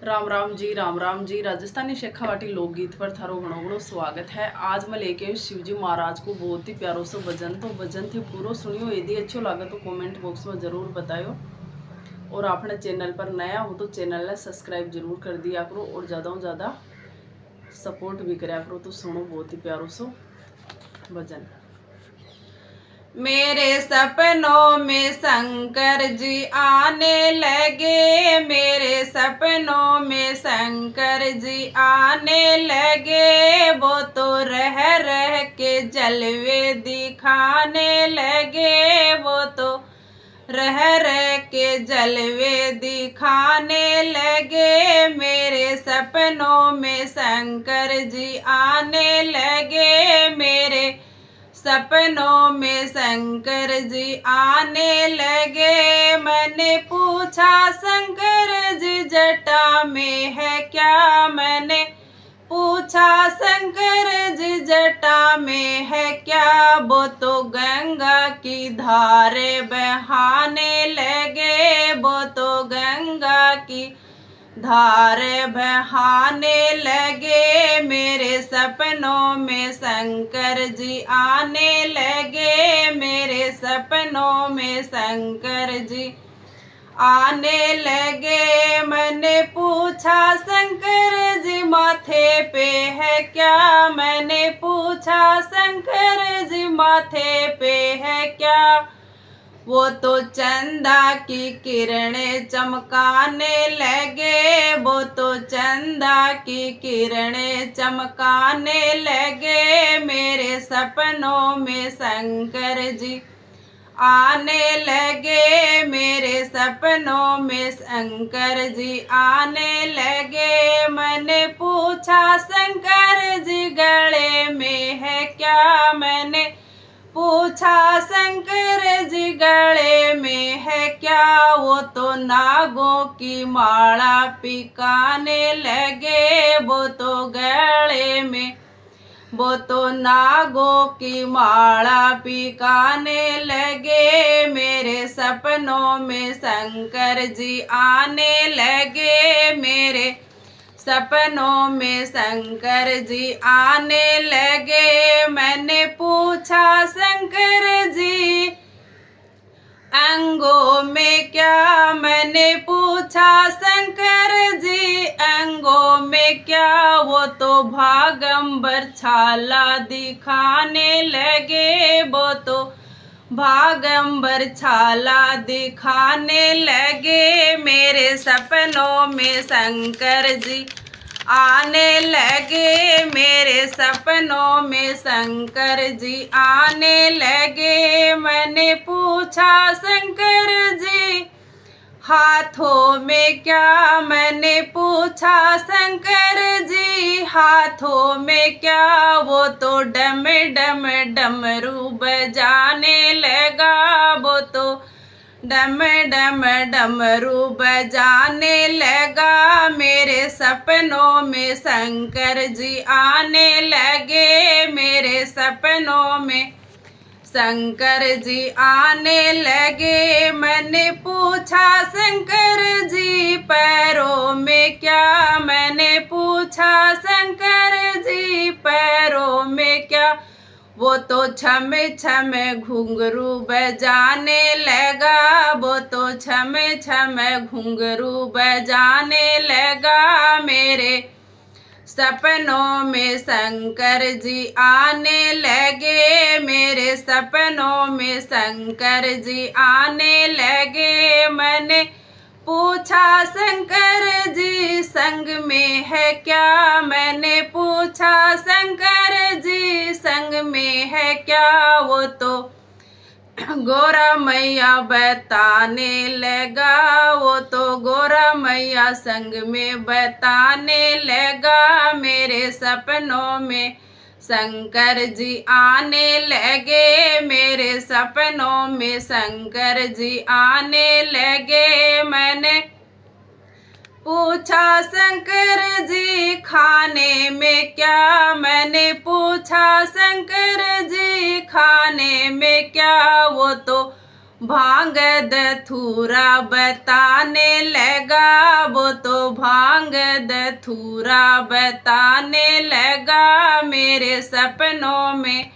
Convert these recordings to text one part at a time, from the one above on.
राम राम जी। राजस्थानी शेखावाटी लोकगीत पर थारो घणो घणो स्वागत है। आज मैं लेके आयु शिवजी महाराज को बहुत ही प्यारो सो भजन। तो भजन थे पूरा सुनियो, यदि अच्छो लगे तो कमेंट बॉक्स में जरूर बतायो। और आपने चैनल पर नया हो तो चैनल ने सब्सक्राइब जरूर कर दिया करो और ज़्यादा से ज़्यादा सपोर्ट भी कराया करो। तो सुनो बहुत ही प्यारो सो भजन। मेरे सपनों में शंकर जी आने लगे, मेरे सपनों में शंकर जी आने लगे। वो तो रह रह के जलवे दिखाने लगे, वो तो रह रह के जलवे दिखाने लगे। मेरे सपनों में शंकर जी आने लगे, मेरे सपनों में शंकर जी आने लगे। मैंने पूछा शंकर जी जटा में है क्या, मैंने पूछा शंकर जी जटा में है क्या। वो तो गंगा की धारे बहाने लगे, वो तो गंगा की धार बहाने लगे। मेरे सपनों में शंकर जी आने लगे, मेरे सपनों में शंकर जी आने लगे। मैंने पूछा शंकर जी माथे पे है क्या, मैंने पूछा शंकर जी माथे पे है क्या। वो तो चंदा की किरणें चमकाने लगे, वो तो चंदा की किरणें चमकाने लगे। मेरे सपनों में शंकर जी आने लगे, मेरे सपनों में शंकर जी आने लगे। मैंने पूछा शंकर जी गले में है क्या, मैंने पूछा शंकर जी गले में है क्या। वो तो नागों की माला पिकाने लगे, वो तो गले में, वो तो नागों की माला पिकाने लगे। मेरे सपनों में शंकर जी आने लगे, मेरे सपनों में शंकर जी आने लगे। मैंने पूछा शंकर जी अंगों में क्या, मैंने पूछा शंकर जी अंगों में क्या। वो तो भागंबर छाला दिखाने लगे, वो तो भागंबर छाला दिखाने लगे। मेरे सपनों में शंकर जी आने लगे, मेरे सपनों में शंकर जी आने लगे। मैंने पूछा शंकर जी हाथों में क्या, मैंने पूछा शंकर जी हाथों में क्या। वो तो डम डम डमरू बजाने लगा, वो तो डम डम डमरू बजाने लगा। मेरे सपनों में शंकर जी आने लगे, मेरे सपनों में शंकर जी आने लगे। मैंने पूछा शंकर जी पैरों में क्या, मैंने पूछा शंकर जी पैरों में क्या। वो तो छम छम घुंघरू बजाने लगा, वो तो छम छम घुंघरू बजाने लगा। मेरे सपनों में शंकर जी आने लगे, मेरे सपनों में शंकर जी आने लगे। मैंने पूछा शंकर जी संग में है क्या, मैंने पूछा शंकर जी संग में है क्या। वो तो गोरा मैया बताने लगा, वो तो गोरा मैया संग में बताने लगा। मेरे सपनों में शंकर जी आने लगे, मेरे सपनों में शंकर जी आने लगे। मैंने पूछा शंकर जी खाने में क्या, मैंने पूछा शंकर जी खाने में क्या। वो तो भांग धतूरा बताने लगा, वो तो भांग धतूरा बताने लगा। मेरे सपनों में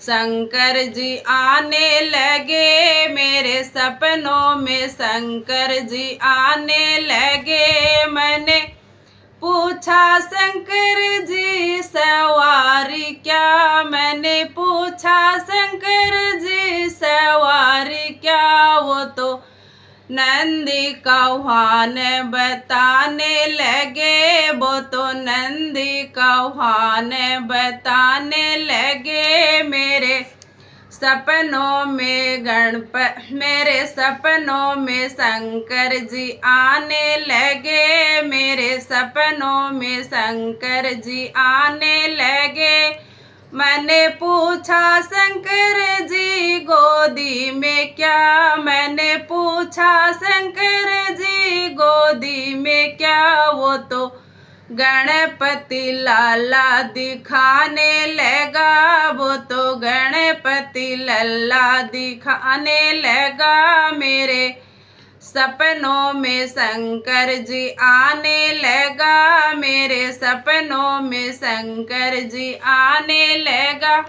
शंकर जी आने लगे, मेरे सपनों में शंकर जी आने लगे। मैंने पूछा शंकर जी सवारी क्या, मैंने पूछा शंकर जी सवारी क्या। वो तो नंदी का वाहन बताने लगे, वो तो नंदी का वाहन बताने लगे। मेरे सपनों में मेरे सपनों में शंकर जी आने लगे, मेरे सपनों में शंकर जी आने लगे। मैंने पूछा शंकर जी गोदी में क्या, मैंने पूछा शंकर जी गोदी में क्या। वो तो गणपति लाला दिखाने लगा, वो तो गणपति लल्ला दिखाने लगा। मेरे सपनों में शंकर जी आने लगा, मेरे सपनों में शंकर जी आने लगा।